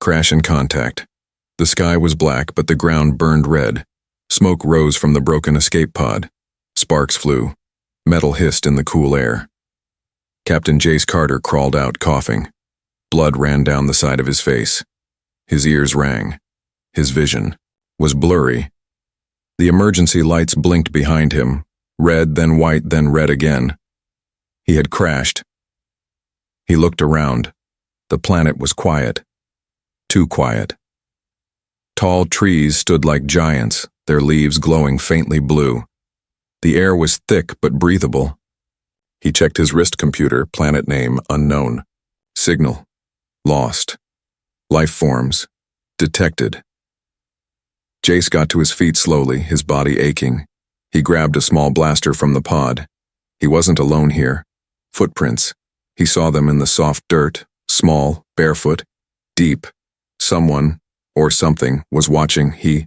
Crash and contact. The sky was black, but the ground burned red. Smoke rose from the broken escape pod. Sparks flew. Metal hissed in the cool air. Captain Jace Carter crawled out, coughing. Blood ran down the side of his face. His ears rang. His vision was blurry. The emergency lights blinked behind him, red, then white, then red again. He had crashed. He looked around. The planet was quiet. Too quiet. Tall trees stood like giants, their leaves glowing faintly blue. The air was thick but breathable. He checked his wrist computer, planet name unknown. Signal. Lost. Life forms. Detected. Jace got to his feet slowly, his body aching. He grabbed a small blaster from the pod. He wasn't alone here. Footprints. He saw them in the soft dirt, small, barefoot, deep. Someone, or something, was watching. He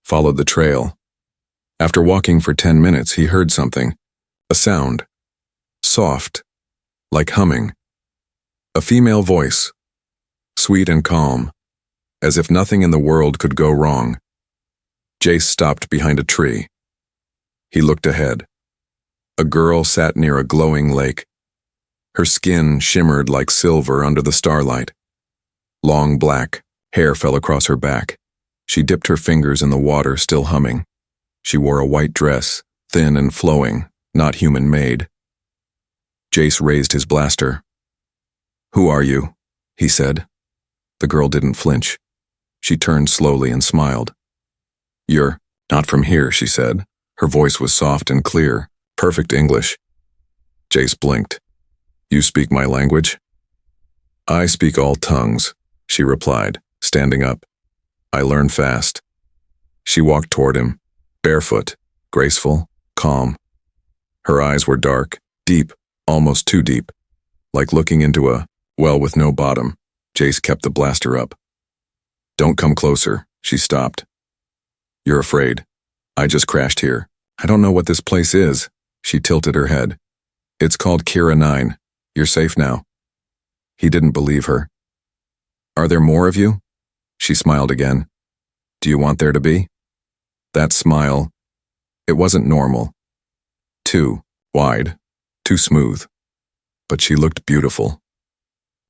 followed the trail. After walking for 10 minutes, he heard something. A sound. Soft. Like humming. A female voice. Sweet and calm. As if nothing in the world could go wrong. Jace stopped behind a tree. He looked ahead. A girl sat near a glowing lake. Her skin shimmered like silver under the starlight. Long black hair fell across her back. She dipped her fingers in the water, still humming. She wore a white dress, thin and flowing, not human-made. Jace raised his blaster. "Who are you?" he said. The girl didn't flinch. She turned slowly and smiled. "You're not from here," she said. Her voice was soft and clear, perfect English. Jace blinked. "You speak my language?" "I speak all tongues," she replied, standing up. "I learn fast." She walked toward him, barefoot, graceful, calm. Her eyes were dark, deep, almost too deep, like looking into a well with no bottom. Jace kept the blaster up. "Don't come closer," she stopped. "You're afraid. I just crashed here. I don't know what this place is." She tilted her head. "It's called Kira 9. You're safe now." He didn't believe her. "Are there more of you?" She smiled again. "Do you want there to be?" That smile, it wasn't normal. Too wide, too smooth. But she looked beautiful.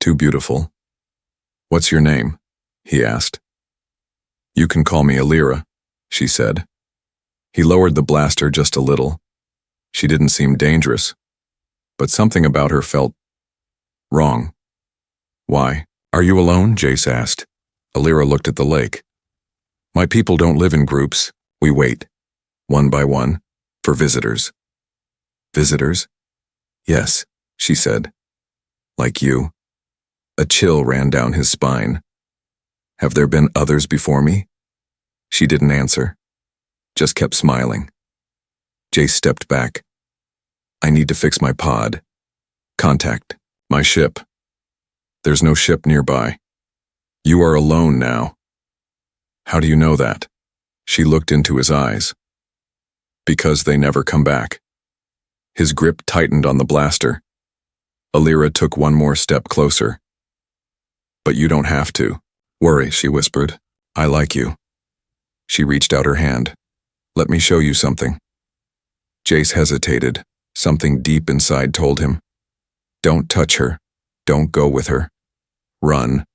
Too beautiful. "What's your name?" he asked. "You can call me Alira," she said. He lowered the blaster just a little. She didn't seem dangerous, but something about her felt wrong. "Why? Are you alone?" Jace asked. Alira looked at the lake. "My people don't live in groups. We wait, one by one, for visitors." "Visitors?" "Yes," she said. "Like you." A chill ran down his spine. "Have there been others before me?" She didn't answer, just kept smiling. Jace stepped back. "I need to fix my pod. Contact my ship." "There's no ship nearby. You are alone now." "How do you know that?" She looked into his eyes. "Because they never come back." His grip tightened on the blaster. Alira took one more step closer. "But you don't have to worry," she whispered. "I like you." She reached out her hand. "Let me show you something." Jace hesitated. Something deep inside told him, "Don't touch her. Don't go with her. Run."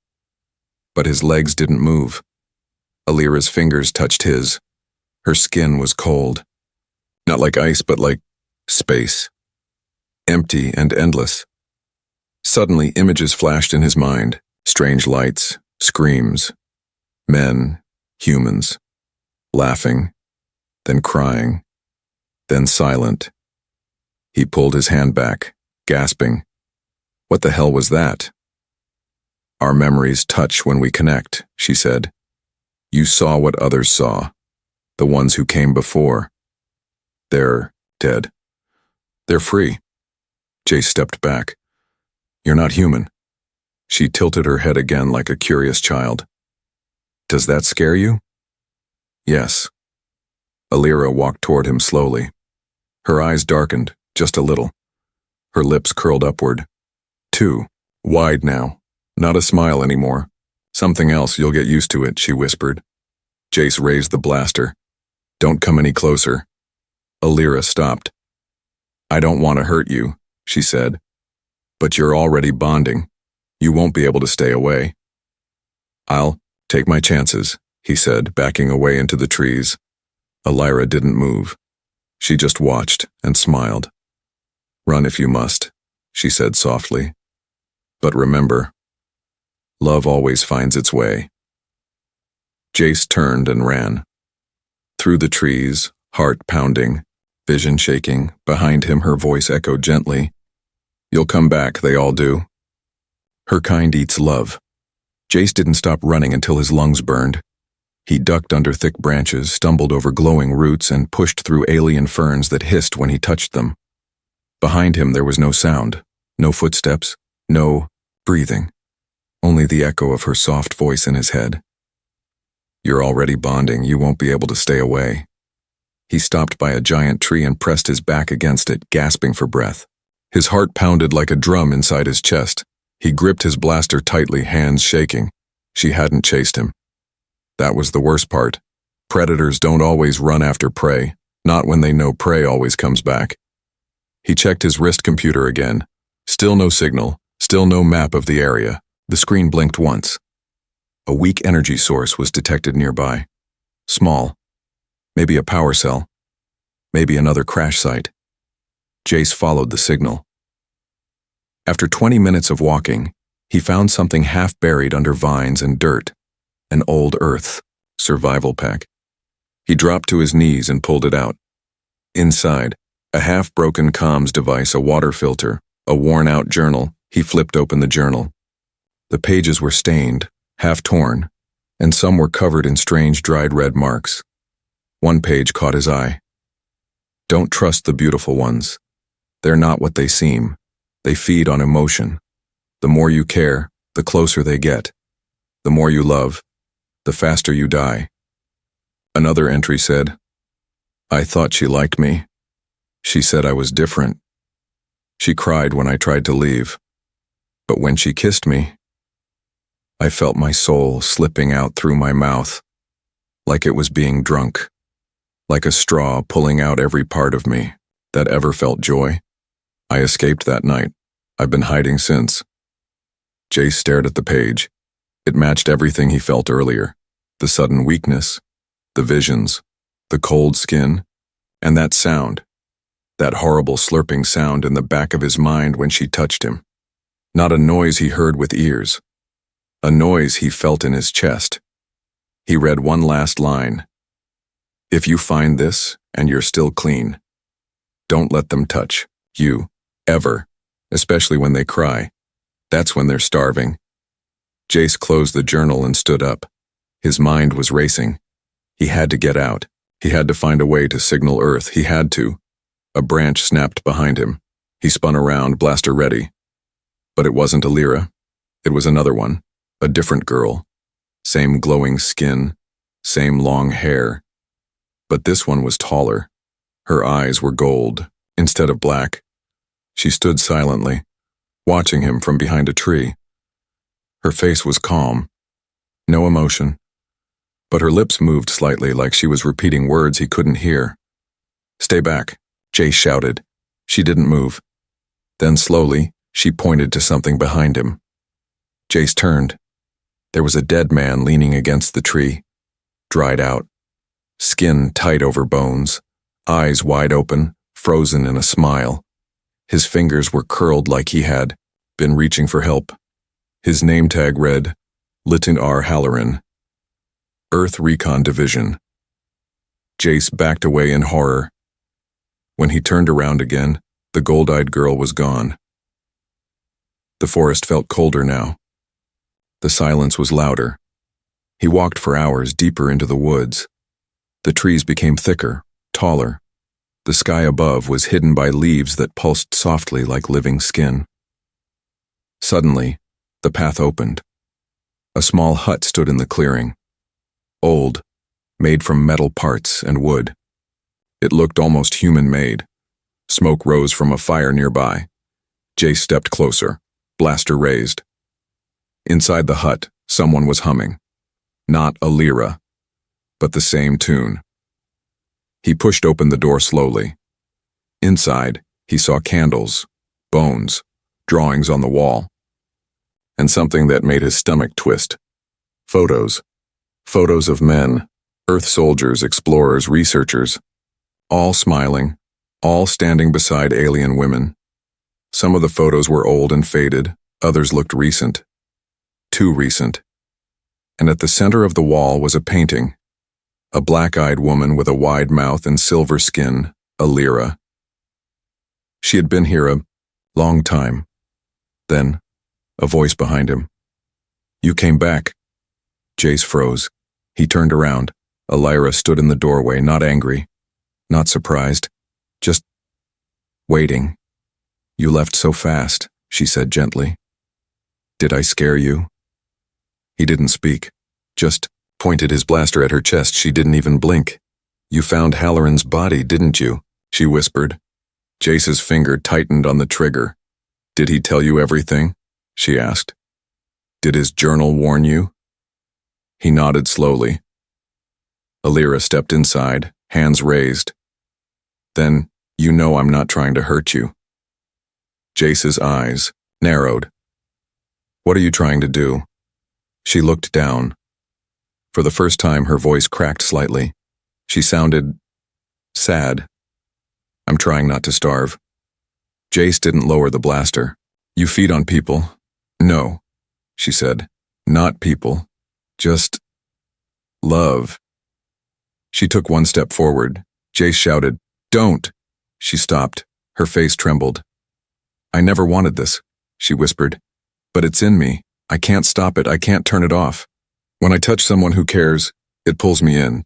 But his legs didn't move. Alira's fingers touched his. Her skin was cold. Not like ice, but like space. Empty and endless. Suddenly, images flashed in his mind. Strange lights, screams. Men, humans. Laughing, then crying, then silent. He pulled his hand back, gasping. What the hell was that? "Our memories touch when we connect," she said. "You saw what others saw, the ones who came before. They're dead. They're free." Jace stepped back. "You're not human." She tilted her head again like a curious child. "Does that scare you?" "Yes." Alira walked toward him slowly. Her eyes darkened, just a little. Her lips curled upward. Too wide now. Not a smile anymore. Something else, you'll get used to it, she whispered. Jace raised the blaster. Don't come any closer. Alira stopped. I don't want to hurt you, she said. But you're already bonding. You won't be able to stay away. I'll take my chances, he said, backing away into the trees. Alira didn't move. She just watched and smiled. Run if you must, she said softly. But remember, love always finds its way. Jace turned and ran. Through the trees, heart pounding, vision shaking, behind him her voice echoed gently. You'll come back, they all do. Her kind eats love. Jace didn't stop running until his lungs burned. He ducked under thick branches, stumbled over glowing roots, and pushed through alien ferns that hissed when he touched them. Behind him there was no sound, no footsteps, no breathing, only the echo of her soft voice in his head. You're already bonding, you won't be able to stay away. He stopped by a giant tree and pressed his back against it, gasping for breath. His heart pounded like a drum inside his chest. He gripped his blaster tightly, hands shaking. She hadn't chased him. That was the worst part. Predators don't always run after prey, not when they know prey always comes back. He checked his wrist computer again. Still no signal, still no map of the area. The screen blinked once. A weak energy source was detected nearby. Small. Maybe a power cell. Maybe another crash site. Jace followed the signal. After 20 minutes of walking, he found something half buried under vines and dirt. An old Earth survival pack. He dropped to his knees and pulled it out. Inside, a half-broken comms device, a water filter, a worn-out journal. He flipped open the journal. The pages were stained, half-torn, and some were covered in strange dried red marks. One page caught his eye. Don't trust the beautiful ones. They're not what they seem. They feed on emotion. The more you care, the closer they get. The more you love, the faster you die. Another entry said, I thought she liked me. She said I was different. She cried when I tried to leave. But when she kissed me, I felt my soul slipping out through my mouth, like it was being drunk, like a straw pulling out every part of me that ever felt joy. I escaped that night. I've been hiding since. Jace stared at the page. It matched everything he felt earlier. The sudden weakness, the visions, the cold skin, and that sound. That horrible slurping sound in the back of his mind when she touched him. Not a noise he heard with ears. A noise he felt in his chest. He read one last line. If you find this and you're still clean, don't let them touch you, ever, especially when they cry. That's when they're starving. Jace closed the journal and stood up. His mind was racing. He had to get out. He had to find a way to signal Earth. He had to. A branch snapped behind him. He spun around, blaster ready. But it wasn't Alira. It was another one. A different girl. Same glowing skin. Same long hair. But this one was taller. Her eyes were gold, instead of black. She stood silently, watching him from behind a tree. Her face was calm. No emotion. But her lips moved slightly like she was repeating words he couldn't hear. Stay back, Jace shouted. She didn't move. Then slowly, she pointed to something behind him. Jace turned. There was a dead man leaning against the tree, dried out, skin tight over bones, eyes wide open, frozen in a smile. His fingers were curled like he had been reaching for help. His name tag read, Lieutenant R. Halloran, Earth Recon Division. Jace backed away in horror. When he turned around again, the gold-eyed girl was gone. The forest felt colder now. The silence was louder. He walked for hours deeper into the woods. The trees became thicker, taller. The sky above was hidden by leaves that pulsed softly like living skin. Suddenly, the path opened. A small hut stood in the clearing. Old, made from metal parts and wood. It looked almost human-made. Smoke rose from a fire nearby. Jace stepped closer, blaster raised. Inside the hut, Someone was humming. Not a lira, but the same tune. He pushed open the door slowly. Inside, he saw candles, bones, drawings on the wall, and something that made his stomach twist. Photos. Photos of men, Earth soldiers, explorers, researchers, all smiling, all standing beside alien women. Some of the photos were old and faded, others looked recent. Too recent. And at the center of the wall was a painting. A black-eyed woman with a wide mouth and silver skin, a lira. She had been here a long time. Then, a voice behind him. "You came back." Jace froze. He turned around. A lira stood in the doorway, not angry, not surprised, just waiting. "You left so fast," she said gently. "Did I scare you?" He didn't speak, just pointed his blaster at her chest. She didn't even blink. "You found Halloran's body, didn't you?" she whispered. Jace's finger tightened on the trigger. "Did he tell you everything?" she asked. "Did his journal warn you?" He nodded slowly. Alira stepped inside, hands raised. "Then, you know I'm not trying to hurt you." Jace's eyes narrowed. "What are you trying to do?" She looked down. For the first time, her voice cracked slightly. She sounded sad. "I'm trying not to starve." Jace didn't lower the blaster. "You feed on people?" "No," she said. "Not people. Just love." She took one step forward. Jace shouted, "Don't!" She stopped. Her face trembled. "I never wanted this," she whispered. "But it's in me. I can't stop it. I can't turn it off. When I touch someone who cares, it pulls me in.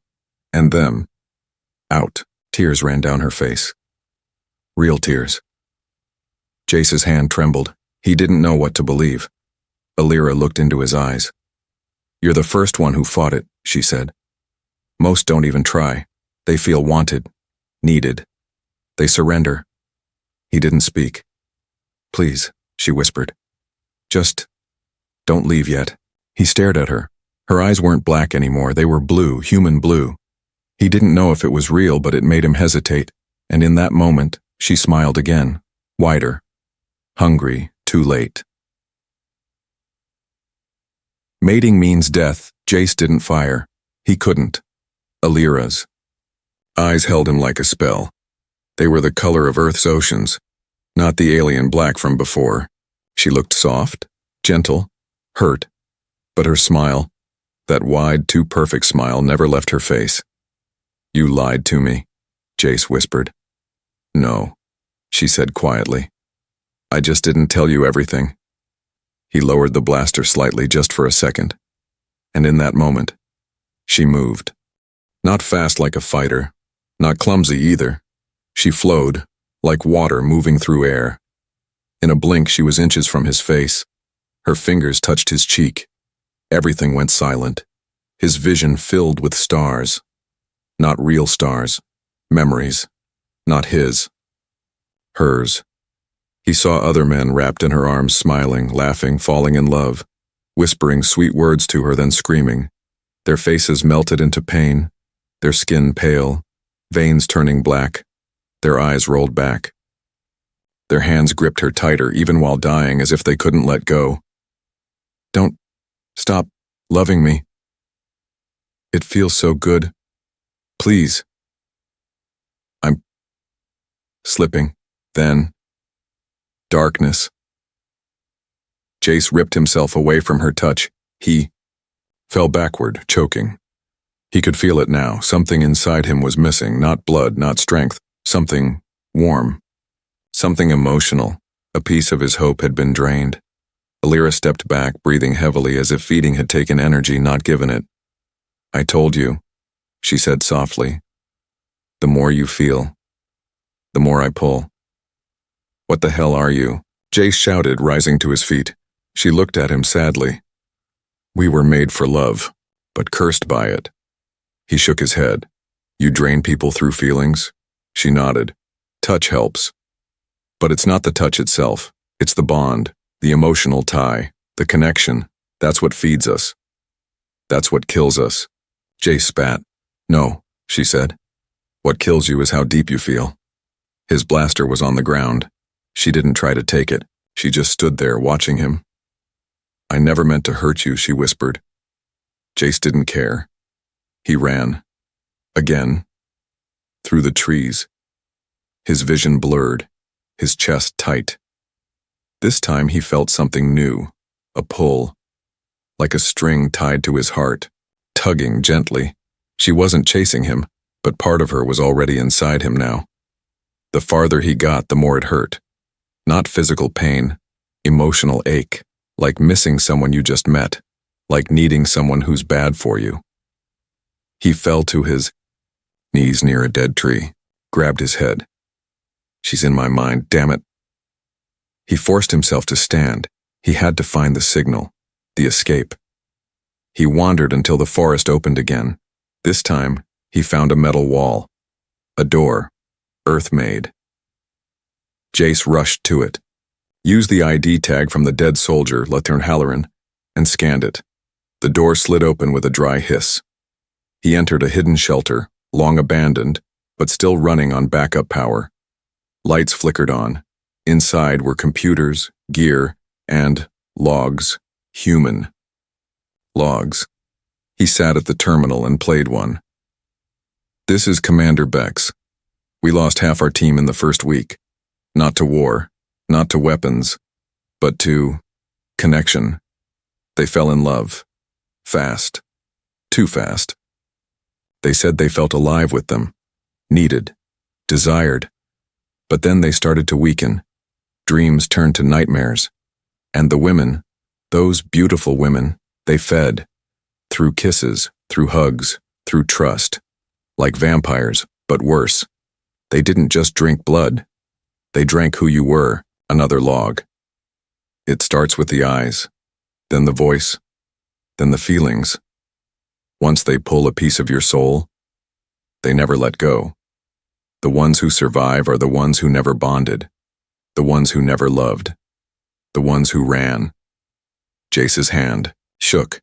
And them. Out." Tears ran down her face. Real tears. Jace's hand trembled. He didn't know what to believe. Alira looked into his eyes. "You're the first one who fought it," she said. "Most don't even try. They feel wanted, needed. They surrender." He didn't speak. "Please," she whispered. "Just don't leave yet." He stared at her. Her eyes weren't black anymore. They were blue, human blue. He didn't know if it was real, but it made him hesitate. And in that moment, she smiled again, wider. Hungry, too late. Mating means death. Jace didn't fire. He couldn't. Alira's eyes held him like a spell. They were the color of Earth's oceans, not the alien black from before. She looked soft, gentle, hurt, but her smile, that wide, too perfect smile, never left her face. "You lied to me," Jace whispered. "No," she said quietly. "I just didn't tell you everything." He lowered the blaster slightly just for a second. And in that moment, she moved. Not fast like a fighter, not clumsy either. She flowed, like water moving through air. In a blink, she was inches from his face. Her fingers touched his cheek. Everything went silent. His vision filled with stars. Not real stars. Memories. Not his. Hers. He saw other men wrapped in her arms, smiling, laughing, falling in love, whispering sweet words to her, then screaming. Their faces melted into pain, their skin pale, veins turning black, their eyes rolled back. Their hands gripped her tighter, even while dying, as if they couldn't let go. "Don't stop loving me. It feels so good. Please." I'm slipping. Then, darkness. Jace ripped himself away from her touch. He fell backward, choking. He could feel it now. Something inside him was missing, not blood, not strength. Something warm. Something emotional. A piece of his hope had been drained. Alira stepped back, breathing heavily as if feeding had taken energy, not given it. "I told you," she said softly. "The more you feel, the more I pull." "What the hell are you?" Jace shouted, rising to his feet. She looked at him sadly. "We were made for love, but cursed by it." He shook his head. "You drain people through feelings?" She nodded. "Touch helps. But it's not the touch itself. It's the bond, the emotional tie, the connection, That's what feeds us. That's what kills us. Jace spat. No, she said. What kills you is how deep you feel. His blaster was on the ground. She didn't try to take it. She just stood there watching him. I never meant to hurt you, she whispered. Jace didn't care. He ran. Again. Through the trees. His vision blurred, his chest tight. This time he felt something new, a pull, like a string tied to his heart, tugging gently. She wasn't chasing him, but part of her was already inside him now. The farther he got, the more it hurt. Not physical pain, emotional ache, like missing someone you just met, like needing someone who's bad for you. He fell to his knees near a dead tree, grabbed his head. She's in my mind, damn it. He forced himself to stand. He had to find the signal, the escape. He wandered until the forest opened again. This time, he found a metal wall. A door, earth-made. Jace rushed to it, used the ID tag from the dead soldier, Latern Halloran, and scanned it. The door slid open with a dry hiss. He entered a hidden shelter, long abandoned, but still running on backup power. Lights flickered on. Inside were computers, gear, and logs. Human logs. He sat at the terminal and played one. This is Commander Bex. We lost half our team in the first week. Not to war, not to weapons, but to connection. They fell in love. Fast. Too fast. They said they felt alive with them. Needed. Desired. But then they started to weaken. Dreams turned to nightmares. And the women, those beautiful women, they fed. Through kisses, through hugs, through trust. Like vampires, but worse. They didn't just drink blood. They drank who you were, another log. It starts with the eyes, then the voice, then the feelings. Once they pull a piece of your soul, they never let go. The ones who survive are the ones who never bonded, the ones who never loved, the ones who ran. Jace's hand shook.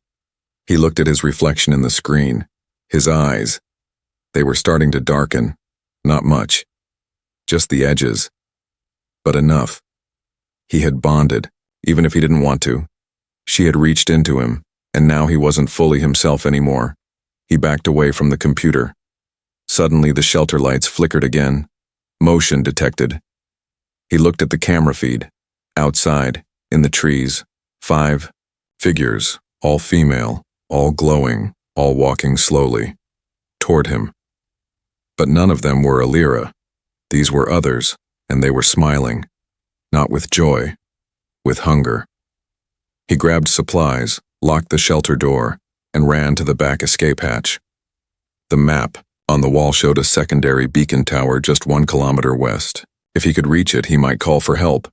He looked at his reflection in the screen. His eyes, they were starting to darken. Not much. Just the edges. But enough. He had bonded, even if he didn't want to. She had reached into him, and now he wasn't fully himself anymore. He backed away from the computer. Suddenly the shelter lights flickered again. Motion detected. He looked at the camera feed. Outside, in the trees, 5 figures, all female, all glowing, all walking slowly. Toward him. But none of them were Alira. These were others, and they were smiling. Not with joy, with hunger. He grabbed supplies, locked the shelter door, and ran to the back escape hatch. The map on the wall showed a secondary beacon tower just 1 kilometer west. If he could reach it, he might call for help.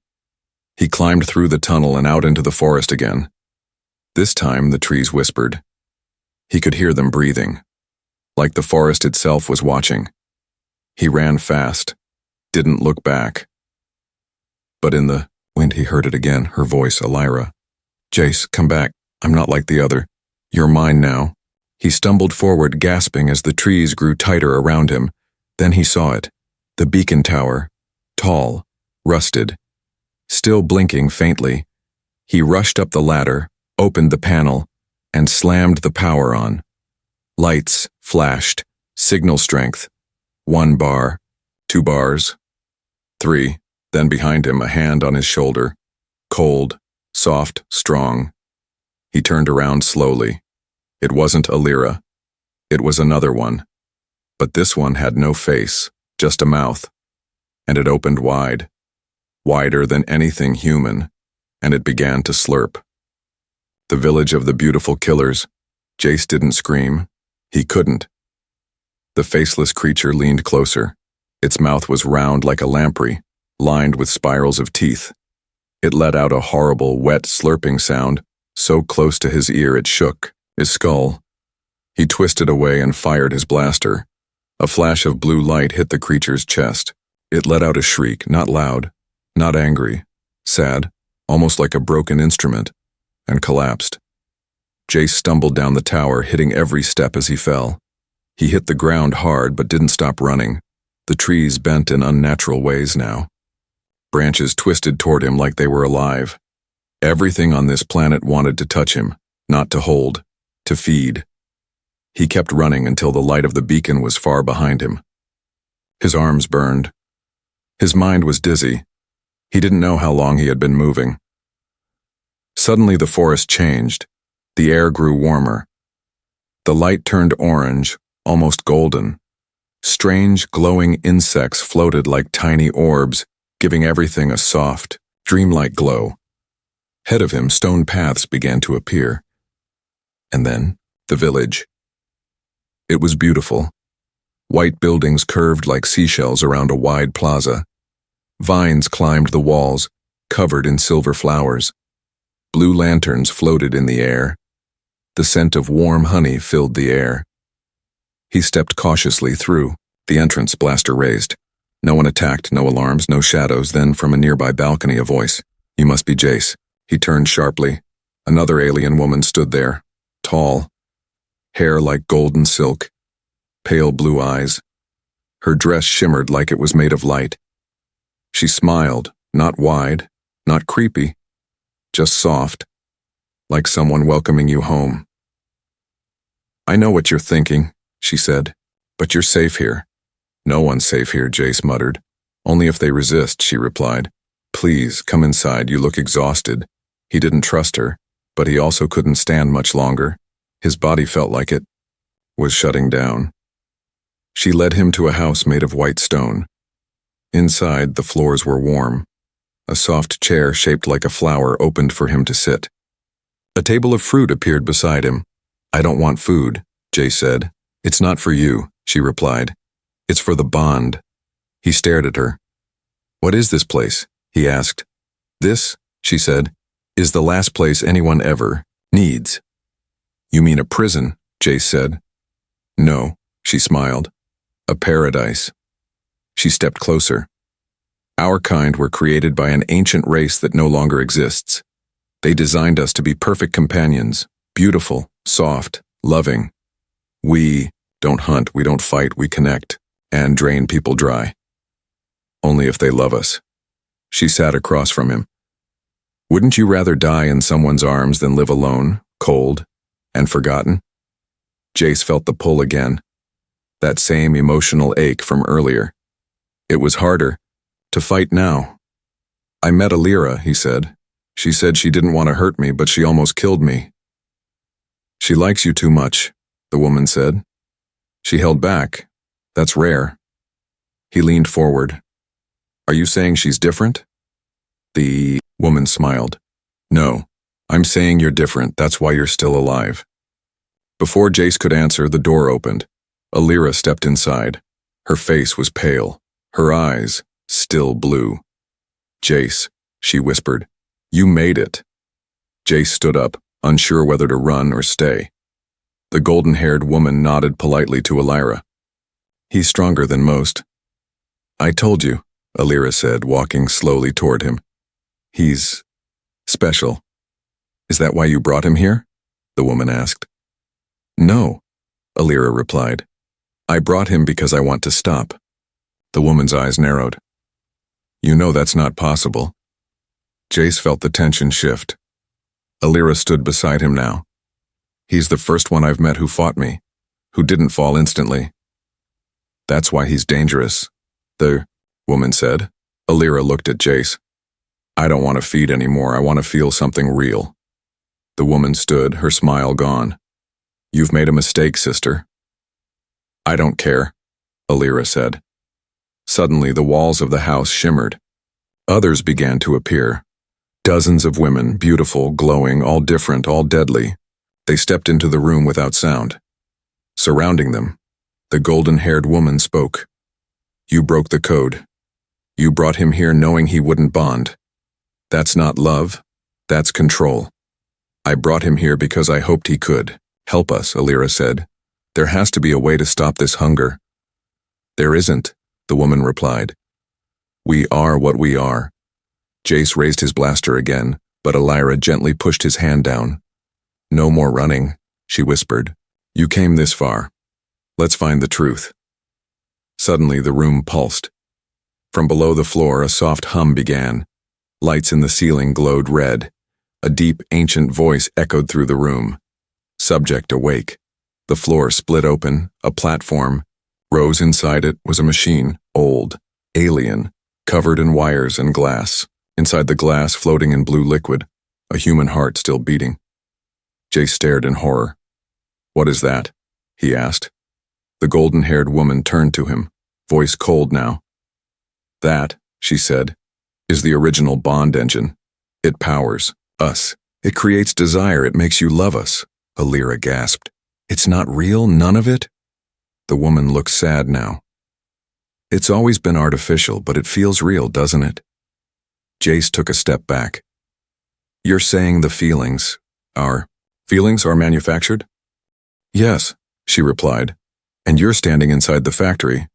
He climbed through the tunnel and out into the forest again. This time, the trees whispered. He could hear them breathing, like the forest itself was watching. He ran fast, didn't look back. But in the wind he heard it again, her voice, Alira. Jace, come back. I'm not like the other. You're mine now. He stumbled forward, gasping as the trees grew tighter around him. Then he saw it. The beacon tower. Tall. Rusted. Still blinking faintly. He rushed up the ladder, opened the panel, and slammed the power on. Lights flashed. Signal strength. 1 bar. 2 bars. 3. Then behind him, a hand on his shoulder. Cold, soft, strong. He turned around slowly. It wasn't Alira. It was another one. But this one had no face, just a mouth. And it opened wide. Wider than anything human. And it began to slurp. The village of the beautiful killers. Jace didn't scream. He couldn't. The faceless creature leaned closer. Its mouth was round like a lamprey, lined with spirals of teeth. It let out a horrible, wet, slurping sound, so close to his ear it shook his skull. He twisted away and fired his blaster. A flash of blue light hit the creature's chest. It let out a shriek, not loud, not angry, sad, almost like a broken instrument, and collapsed. Jace stumbled down the tower, hitting every step as he fell. He hit the ground hard but didn't stop running. The trees bent in unnatural ways now. Branches twisted toward him like they were alive. Everything on this planet wanted to touch him, not to hold, to feed. He kept running until the light of the beacon was far behind him. His arms burned. His mind was dizzy. He didn't know how long he had been moving. Suddenly the forest changed. The air grew warmer. The light turned orange, almost golden. Strange, glowing insects floated like tiny orbs, giving everything a soft, dreamlike glow. Ahead of him, stone paths began to appear. And then, the village. It was beautiful. White buildings curved like seashells around a wide plaza. Vines climbed the walls, covered in silver flowers. Blue lanterns floated in the air. The scent of warm honey filled the air. He stepped cautiously through, the entrance blaster raised. No one attacked, no alarms, no shadows. Then, from a nearby balcony, a voice. "You must be Jace." He turned sharply. Another alien woman stood there, tall, hair like golden silk, pale blue eyes. Her dress shimmered like it was made of light. She smiled, not wide, not creepy, just soft, like someone welcoming you home. "I know what you're thinking," she said, "but you're safe here." "No one's safe here," Jace muttered. "Only if they resist," she replied. "Please, come inside, you look exhausted." He didn't trust her, but he also couldn't stand much longer. His body felt like it was shutting down. She led him to a house made of white stone. Inside, the floors were warm. A soft chair shaped like a flower opened for him to sit. A table of fruit appeared beside him. "I don't want food," Jace said. "It's not for you," she replied. "It's for the bond." He stared at her. "What is this place?" he asked. "This," she said, "is the last place anyone ever needs." "You mean a prison?" Jace said. "No," she smiled. "A paradise." She stepped closer. "Our kind were created by an ancient race that no longer exists. They designed us to be perfect companions, beautiful, soft, loving. We don't hunt, we don't fight, we connect, and drain people dry. Only if they love us." She sat across from him. "Wouldn't you rather die in someone's arms than live alone, cold, and forgotten?" Jace felt the pull again, that same emotional ache from earlier. It was harder to fight now. "I met Alira," he said. "She said she didn't want to hurt me, but she almost killed me." "She likes you too much," the woman said. She held back. "That's rare." He leaned forward. "Are you saying she's different?" The woman smiled. "No, I'm saying you're different. That's why you're still alive." Before Jace could answer, the door opened. Alira stepped inside. Her face was pale, her eyes still blue. "Jace," she whispered, "you made it." Jace stood up, unsure whether to run or stay. The golden-haired woman nodded politely to Alira. "He's stronger than most." "I told you," Alira said, walking slowly toward him. "He's special." "Is that why you brought him here?" the woman asked. "No," Alira replied. "I brought him because I want to stop." The woman's eyes narrowed. "You know that's not possible." Jace felt the tension shift. Alira stood beside him now. "He's the first one I've met who fought me, who didn't fall instantly." "That's why he's dangerous," the woman said. Alira looked at Jace. "I don't want to feed anymore. I want to feel something real." The woman stood, her smile gone. "You've made a mistake, sister." "I don't care," Alira said. Suddenly, the walls of the house shimmered. Others began to appear. Dozens of women, beautiful, glowing, all different, all deadly. They stepped into the room without sound. Surrounding them, the golden-haired woman spoke. "You broke the code. You brought him here knowing he wouldn't bond. That's not love, that's control. I brought him here because I hoped he could. Help us," Alira said. "There has to be a way to stop this hunger." "There isn't," the woman replied. "We are what we are." Jace raised his blaster again, but Alira gently pushed his hand down. No more running, she whispered. You came this far. Let's find the truth. Suddenly the room pulsed. From below the floor a soft hum began. Lights in the ceiling glowed red. A deep, ancient voice echoed through the room. Subject awake. The floor split open, a platform. Rose inside it was a machine, old, alien, covered in wires and glass. Inside the glass, floating in blue liquid, a human heart still beating. Jay stared in horror. What is that? He asked. The golden-haired woman turned to him, voice cold now. That, she said, is the original Bond engine. It powers us. It creates desire. It makes you love us. Alira gasped. It's not real, none of it? The woman looked sad now. It's always been artificial, but it feels real, doesn't it? Jace took a step back. You're saying the feelings are manufactured? Yes, she replied. And you're standing inside the factory.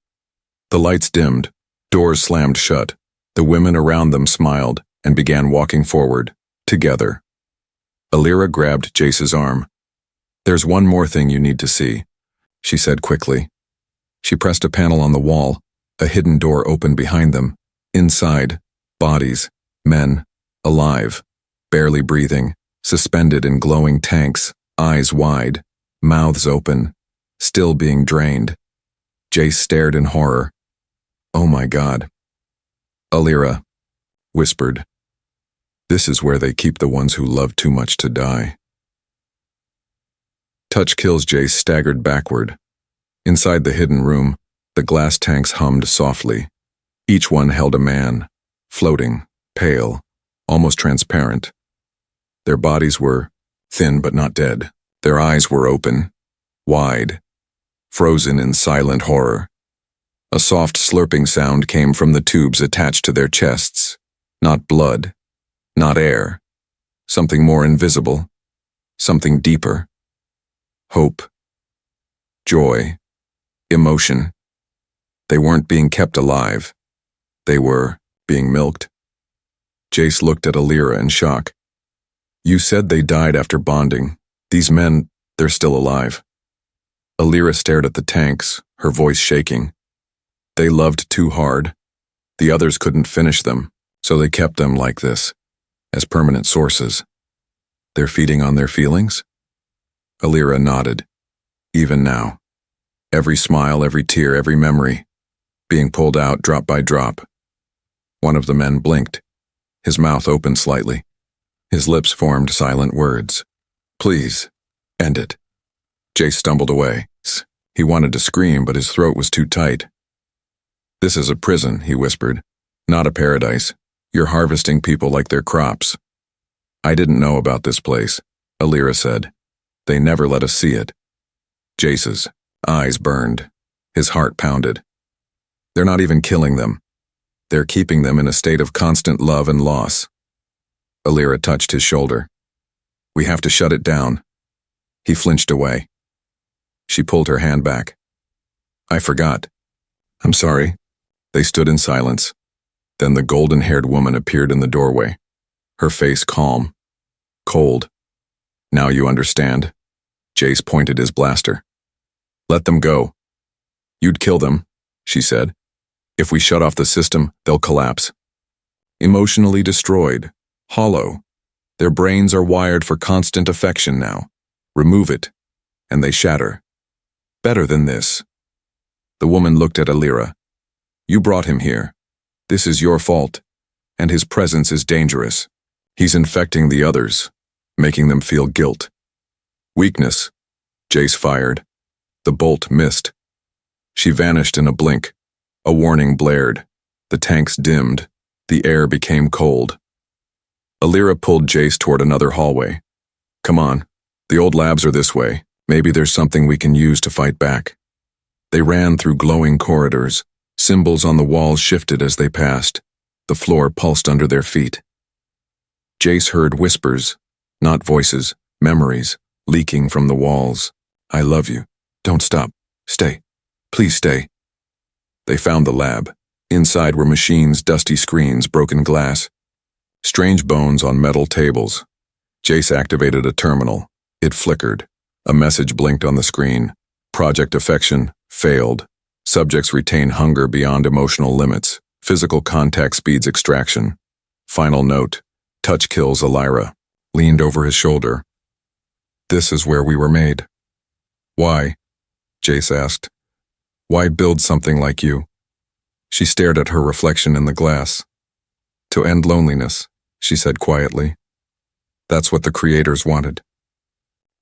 The lights dimmed, doors slammed shut. The women around them smiled and began walking forward, together. Alira grabbed Jace's arm. There's one more thing you need to see, she said quickly. She pressed a panel on the wall. A hidden door opened behind them. Inside, bodies, men, alive, barely breathing, suspended in glowing tanks, eyes wide, mouths open, still being drained. Jace stared in horror. Oh my God. Alira whispered. This is where they keep the ones who love too much to die. Touch Kills Jace staggered backward. Inside the hidden room, the glass tanks hummed softly. Each one held a man, floating, pale, almost transparent. Their bodies were thin but not dead. Their eyes were open, wide, frozen in silent horror. A soft slurping sound came from the tubes attached to their chests. Not blood, not air. Something more invisible, something deeper. Hope, joy, emotion. They weren't being kept alive. They were being milked. Jace looked at Alira in shock. You said they died after bonding. These men, they're still alive. Alira stared at the tanks, her voice shaking. They loved too hard. The others couldn't finish them, so they kept them like this, as permanent sources. They're feeding on their feelings? Alira nodded. Even now. Every smile, every tear, every memory, being pulled out drop by drop. One of the men blinked. His mouth opened slightly. His lips formed silent words. Please, end it. Jace stumbled away. He wanted to scream, but his throat was too tight. This is a prison, he whispered. Not a paradise. You're harvesting people like their crops. I didn't know about this place, Alira said. They never let us see it. Jace's eyes burned. His heart pounded. They're not even killing them. They're keeping them in a state of constant love and loss. Alira touched his shoulder. We have to shut it down. He flinched away. She pulled her hand back. I forgot. I'm sorry. They stood in silence. Then the golden-haired woman appeared in the doorway. Her face calm. Cold. Now you understand. Jace pointed his blaster. Let them go. You'd kill them, she said. If we shut off the system, they'll collapse. Emotionally destroyed. Hollow. Their brains are wired for constant affection now. Remove it, and they shatter. Better than this. The woman looked at Alira. You brought him here. This is your fault, and his presence is dangerous. He's infecting the others, making them feel guilt. Weakness. Jace fired. The bolt missed. She vanished in a blink. A warning blared. The tanks dimmed. The air became cold. Alira pulled Jace toward another hallway. Come on. The old labs are this way. Maybe there's something we can use to fight back. They ran through glowing corridors. Symbols on the walls shifted as they passed. The floor pulsed under their feet. Jace heard whispers, not voices, memories, leaking from the walls. I love you. Don't stop. Stay. Please stay. They found the lab. Inside were machines, dusty screens, broken glass. Strange bones on metal tables. Jace activated a terminal. It flickered. A message blinked on the screen. Project Affection failed. Subjects retain hunger beyond emotional limits. Physical contact speeds extraction. Final note. Touch kills Elira. Leaned over his shoulder. This is where we were made. Why? Jace asked. Why build something like you? She stared at her reflection in the glass. To end loneliness, she said quietly. That's what the creators wanted.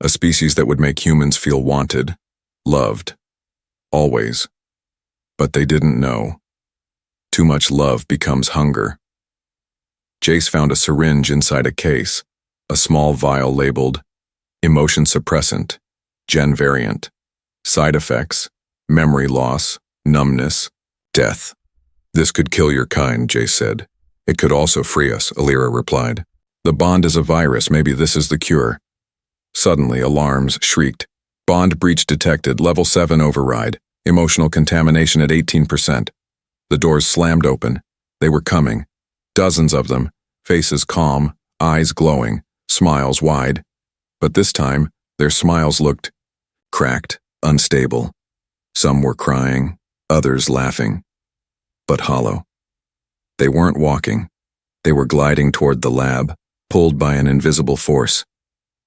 A species that would make humans feel wanted, loved, always. But they didn't know. Too much love becomes hunger. Jace found a syringe inside a case, a small vial labeled emotion suppressant, gen variant, side effects, memory loss, numbness, death. This could kill your kind, Jace said. It could also free us, Elira replied. The bond is a virus, maybe this is the cure. Suddenly, alarms shrieked. Bond breach detected, level 7 override, emotional contamination at 18%. The doors slammed open. They were coming. Dozens of them, faces calm, eyes glowing, smiles wide. But this time, their smiles looked cracked, unstable. Some were crying, others laughing, but hollow. They weren't walking. They were gliding toward the lab, pulled by an invisible force.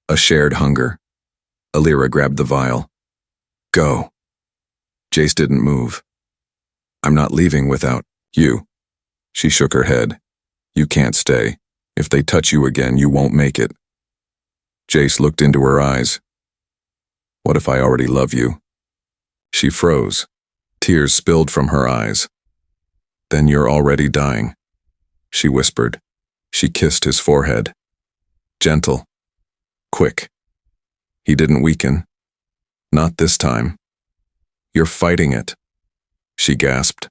A shared hunger. Elira grabbed the vial. Go. Jace didn't move. I'm not leaving without you. She shook her head. You can't stay. If they touch you again, you won't make it. Jace looked into her eyes. What if I already love you? She froze. Tears spilled from her eyes. Then you're already dying, she whispered. She kissed his forehead. Gentle. Quick. He didn't weaken. Not this time. You're fighting it, she gasped.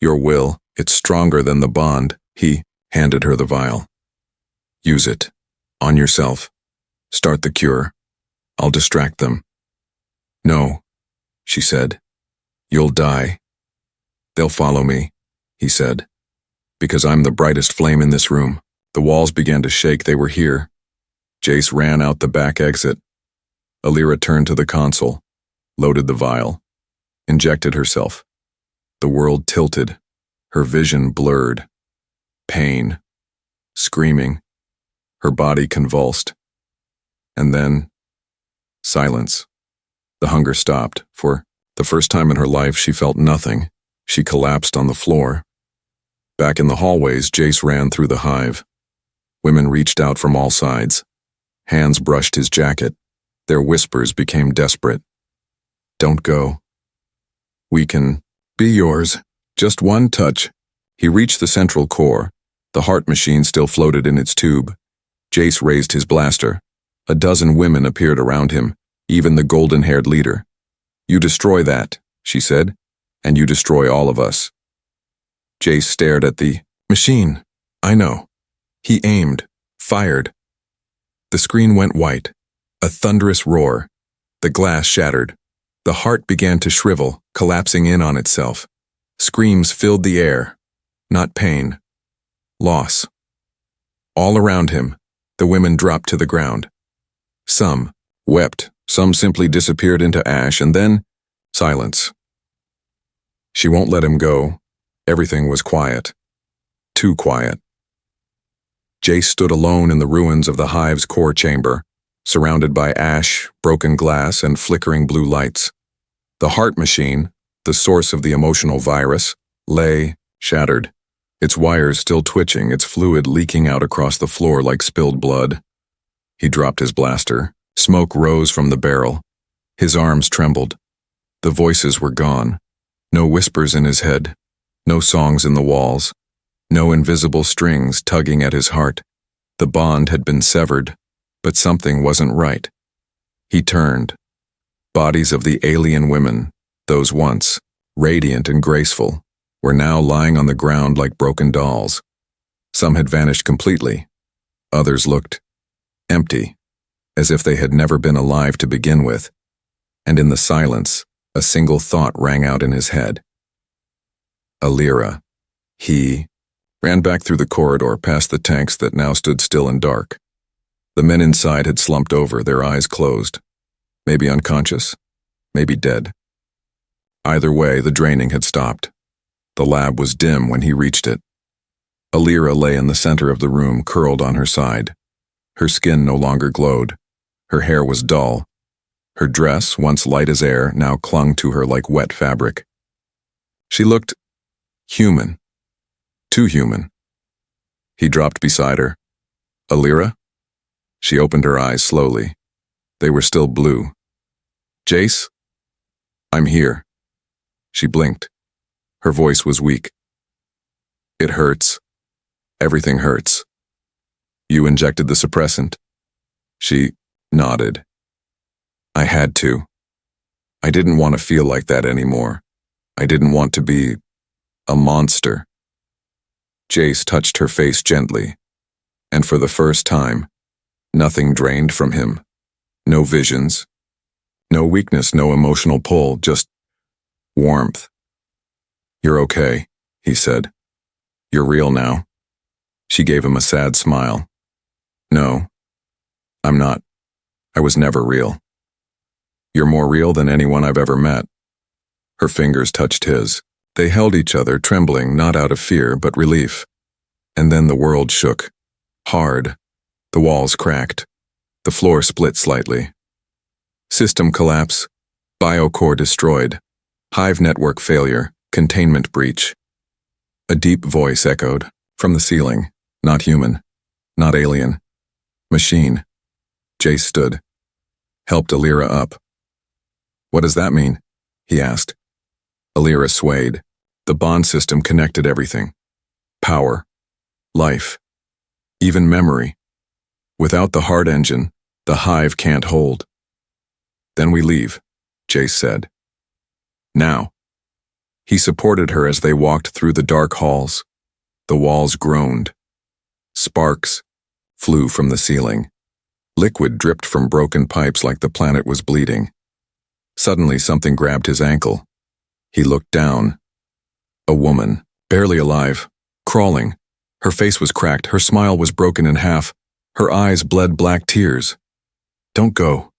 Your will, it's stronger than the bond. He handed her the vial. Use it. On yourself. Start the cure. I'll distract them. No, she said. You'll die. They'll follow me, he said. Because I'm the brightest flame in this room. The walls began to shake. They were here. Jace ran out the back exit. Elira turned to the console, loaded the vial, injected herself. The world tilted, her vision blurred. Pain, screaming, her body convulsed. And then, silence. The hunger stopped. For the first time in her life, she felt nothing. She collapsed on the floor. Back in the hallways, Jace ran through the hive. Women reached out from all sides. Hands brushed his jacket. Their whispers became desperate. Don't go. We can be yours. Just one touch. He reached the central core. The heart machine still floated in its tube. Jace raised his blaster. A dozen women appeared around him, even the golden-haired leader. You destroy that, she said, and you destroy all of us. Jace stared at the machine. I know. He aimed, fired. The screen went white. A thunderous roar. The glass shattered. The heart began to shrivel, collapsing in on itself. Screams filled the air. Not pain. Loss. All around him, the women dropped to the ground. Some wept, some simply disappeared into ash, and then silence. She won't let him go. Everything was quiet. Too quiet. Jace stood alone in the ruins of the hive's core chamber, surrounded by ash, broken glass, and flickering blue lights. The heart machine, the source of the emotional virus, lay shattered, its wires still twitching, its fluid leaking out across the floor like spilled blood. He dropped his blaster. Smoke rose from the barrel. His arms trembled. The voices were gone. No whispers in his head. No songs in the walls. No invisible strings tugging at his heart. The bond had been severed, but something wasn't right. He turned. Bodies of the alien women, those once radiant and graceful, were now lying on the ground like broken dolls. Some had vanished completely. Others looked empty, as if they had never been alive to begin with. And in the silence, a single thought rang out in his head. Elira. He ran back through the corridor past the tanks that now stood still and dark. The men inside had slumped over, their eyes closed. Maybe unconscious, maybe dead. Either way, the draining had stopped. The lab was dim when he reached it. Alira lay in the center of the room, curled on her side. Her skin no longer glowed. Her hair was dull. Her dress, once light as air, now clung to her like wet fabric. She looked human. Too human. He dropped beside her. Alira? She opened her eyes slowly. They were still blue. Jace? I'm here. She blinked. Her voice was weak. It hurts. Everything hurts. You injected the suppressant. She nodded. I had to. I didn't want to feel like that anymore. I didn't want to be a monster. Jace touched her face gently, and for the first time, nothing drained from him. No visions. No weakness, no emotional pull, just warmth. You're okay, he said. You're real now. She gave him a sad smile. No, I'm not. I was never real. You're more real than anyone I've ever met. Her fingers touched his. They held each other, trembling not out of fear but relief. And then the world shook. Hard. The walls cracked. The floor split slightly. System collapse. Biocore destroyed. Hive network failure. Containment breach. A deep voice echoed from the ceiling. Not human. Not alien. Machine. Jace stood. Helped Alira up. What does that mean? He asked. Alira swayed. The bond system connected everything. Power. Life. Even memory. Without the heart engine, the hive can't hold. Then we leave, Jace said. Now. He supported her as they walked through the dark halls. The walls groaned. Sparks flew from the ceiling. Liquid dripped from broken pipes like the planet was bleeding. Suddenly something grabbed his ankle. He looked down. A woman, barely alive, crawling. Her face was cracked, her smile was broken in half. Her eyes bled black tears. Don't go,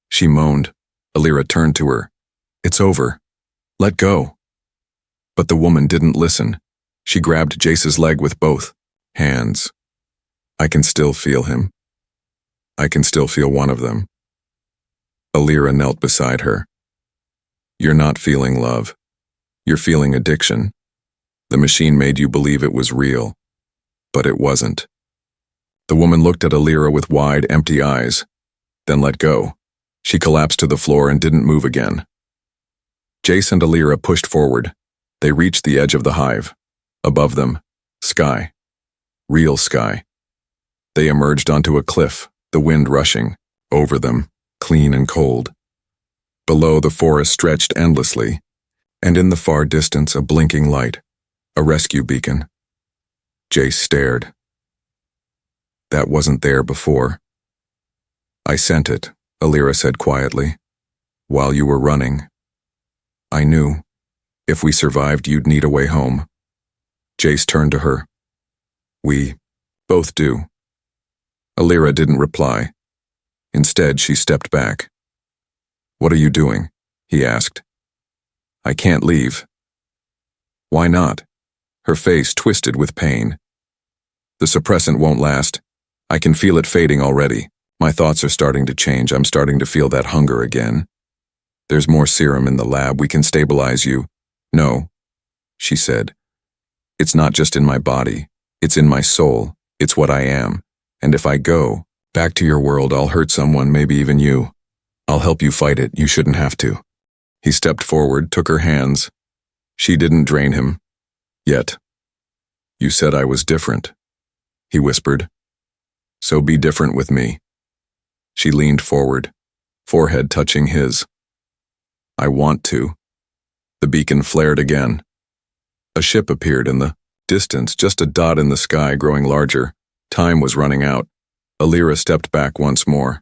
she moaned. Alira turned to her. It's over. Let go. But the woman didn't listen. She grabbed Jace's leg with both hands. I can still feel him. I can still feel one of them. Alira knelt beside her. You're not feeling love. You're feeling addiction. The machine made you believe it was real, but it wasn't. The woman looked at Alira with wide, empty eyes, then let go. She collapsed to the floor and didn't move again. Jace and Alira pushed forward. They reached the edge of the hive. Above them, sky. Real sky. They emerged onto a cliff, the wind rushing. Over them, clean and cold. Below, the forest stretched endlessly, and in the far distance, a blinking light, a rescue beacon. Jace stared. That wasn't there before. I sent it, Alira said quietly, while you were running. I knew. If we survived, you'd need a way home. Jace turned to her. We both do. Alira didn't reply. Instead, she stepped back. What are you doing? He asked. I can't leave. Why not? Her face twisted with pain. The suppressant won't last. I can feel it fading already. My thoughts are starting to change. I'm starting to feel that hunger again. There's more serum in the lab. We can stabilize you. No, she said. It's not just in my body. It's in my soul. It's what I am. And if I go back to your world, I'll hurt someone, maybe even you. I'll help you fight it. You shouldn't have to. He stepped forward, took her hands. She didn't drain him. Yet. You said I was different, he whispered. So be different with me. She leaned forward, forehead touching his. I want to. The beacon flared again. A ship appeared in the distance, just a dot in the sky growing larger. Time was running out. Alira stepped back once more.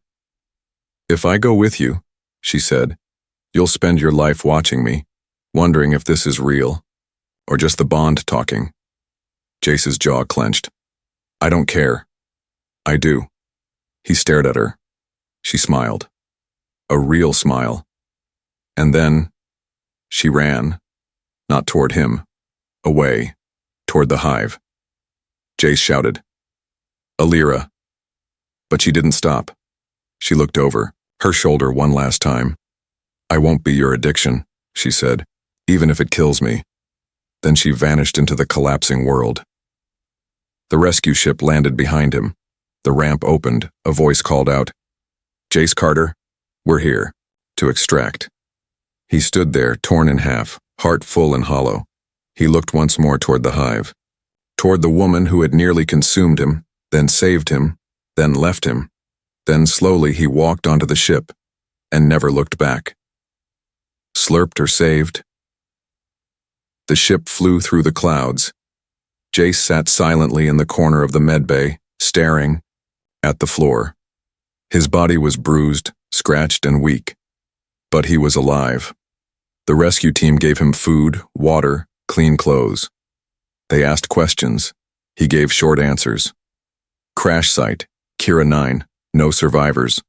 If I go with you, she said, you'll spend your life watching me, wondering if this is real, or just the bond talking. Jace's jaw clenched. I don't care. I do. He stared at her. She smiled. A real smile. And then she ran, not toward him, away, toward the hive. Jace shouted, "Alira." But she didn't stop. She looked over, her shoulder one last time. "I won't be your addiction," she said, "even if it kills me." Then she vanished into the collapsing world. The rescue ship landed behind him. The ramp opened, a voice called out, "Jace Carter, we're here, to extract." He stood there, torn in half, heart full and hollow. He looked once more toward the hive, toward the woman who had nearly consumed him, then saved him, then left him. Then slowly he walked onto the ship, and never looked back. Slurped or saved? The ship flew through the clouds. Jace sat silently in the corner of the medbay, staring at the floor. His body was bruised, scratched, and weak. But he was alive. The rescue team gave him food, water, clean clothes. They asked questions. He gave short answers. Crash site, Kira 9, no survivors.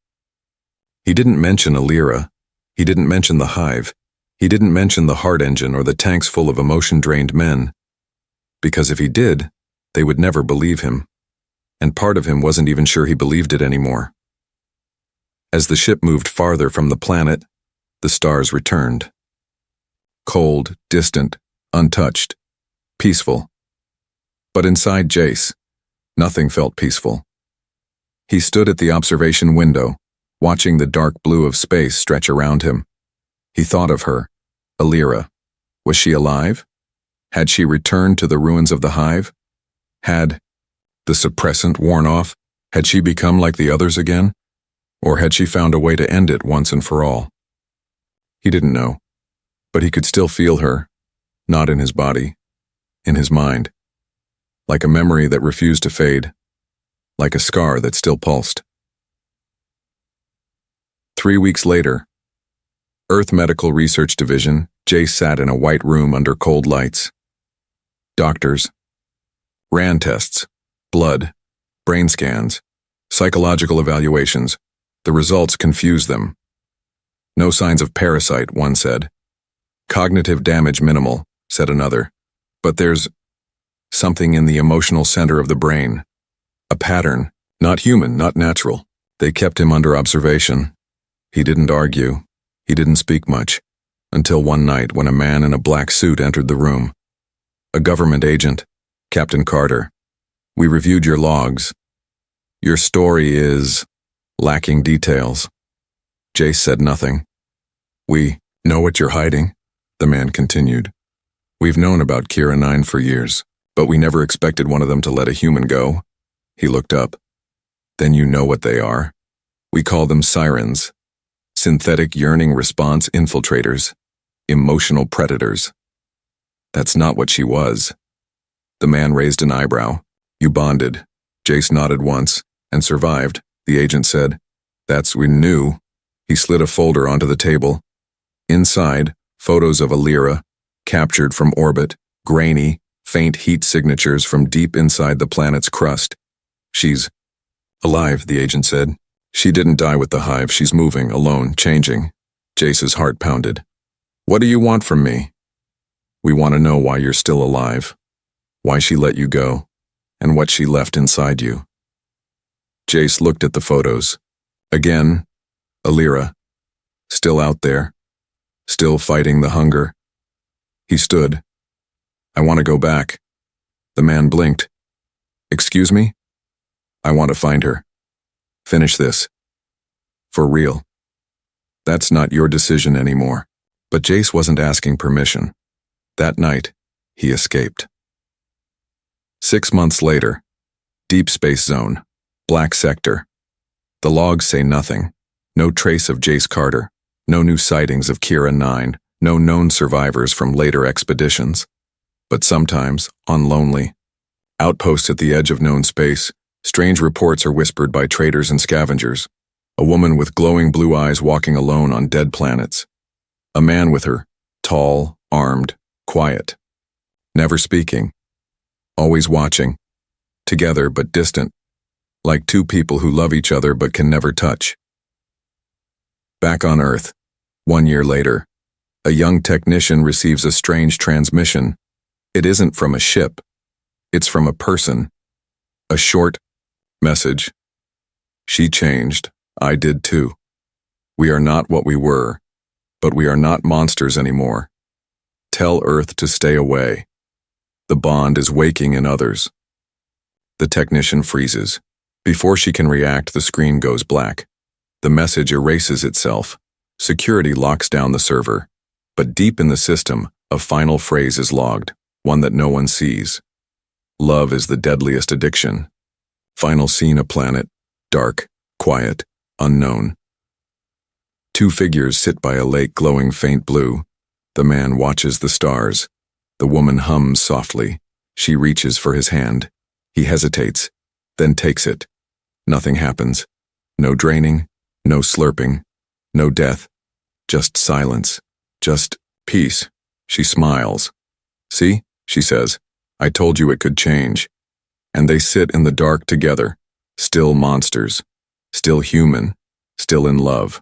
He didn't mention Alira. He didn't mention the hive. He didn't mention the heart engine or the tanks full of emotion-drained men. Because if he did, they would never believe him. And part of him wasn't even sure he believed it anymore. As the ship moved farther from the planet, the stars returned. Cold, distant, untouched, peaceful. But inside Jace, nothing felt peaceful. He stood at the observation window, watching the dark blue of space stretch around him. He thought of her, Alira. Was she alive? Had she returned to the ruins of the hive? Had the suppressant worn off? Had she become like the others again? Or had she found a way to end it once and for all? He didn't know, but he could still feel her, not in his body, in his mind, like a memory that refused to fade, like a scar that still pulsed. 3 weeks later, Earth Medical Research Division, Jace sat in a white room under cold lights. Doctors ran tests, blood, brain scans, psychological evaluations. The results confused them. No signs of parasite, one said. Cognitive damage minimal, said another. But there's something in the emotional center of the brain. A pattern, not human, not natural. They kept him under observation. He didn't argue. He didn't speak much. Until one night when a man in a black suit entered the room. A government agent, Captain Carter. We reviewed your logs. Your story is lacking details. Jace said nothing. We know what you're hiding, the man continued. We've known about Kira 9 for years, but we never expected one of them to let a human go. He looked up. Then you know what they are. We call them sirens. Synthetic yearning response infiltrators. Emotional predators. That's not what she was. The man raised an eyebrow. You bonded. Jace nodded once, and survived, the agent said. That's we knew. He slid a folder onto the table. Inside, photos of Alira, captured from orbit, grainy, faint heat signatures from deep inside the planet's crust. She's alive, the agent said. She didn't die with the hive. She's moving, alone, changing. Jace's heart pounded. What do you want from me? We want to know why you're still alive, why she let you go, and what she left inside you. Jace looked at the photos. Again, Alira, still out there, still fighting the hunger. He stood. I want to go back. The man blinked. Excuse me? I want to find her. Finish this. For real. That's not your decision anymore. But Jace wasn't asking permission. That night, he escaped. 6 months later, Deep Space Zone, Black Sector. The logs say nothing. No trace of Jace Carter. No new sightings of Kira 9. No known survivors from later expeditions. But sometimes, on lonely outposts at the edge of known space, strange reports are whispered by traders and scavengers. A woman with glowing blue eyes walking alone on dead planets. A man with her, tall, armed, quiet. Never speaking. Always watching. Together but distant. like two people who love each other but can never touch. Back on Earth, 1 year later, a young technician receives a strange transmission. It isn't from a ship. It's from a person. A short message. She changed. I did too. We are not what we were, but we are not monsters anymore. Tell Earth to stay away. The bond is waking in others. The technician freezes. Before she can react, the screen goes black. The message erases itself. Security locks down the server. But deep in the system, a final phrase is logged, one that no one sees. Love is the deadliest addiction. Final scene: a planet, dark, quiet, unknown. Two figures sit by a lake glowing faint blue. The man watches the stars. The woman hums softly. She reaches for his hand. He hesitates, then takes it. Nothing happens. No draining, no slurping, no death. Just silence. Just peace. She smiles. See, she says, I told you it could change. And they sit in the dark together, still monsters, still human, still in love.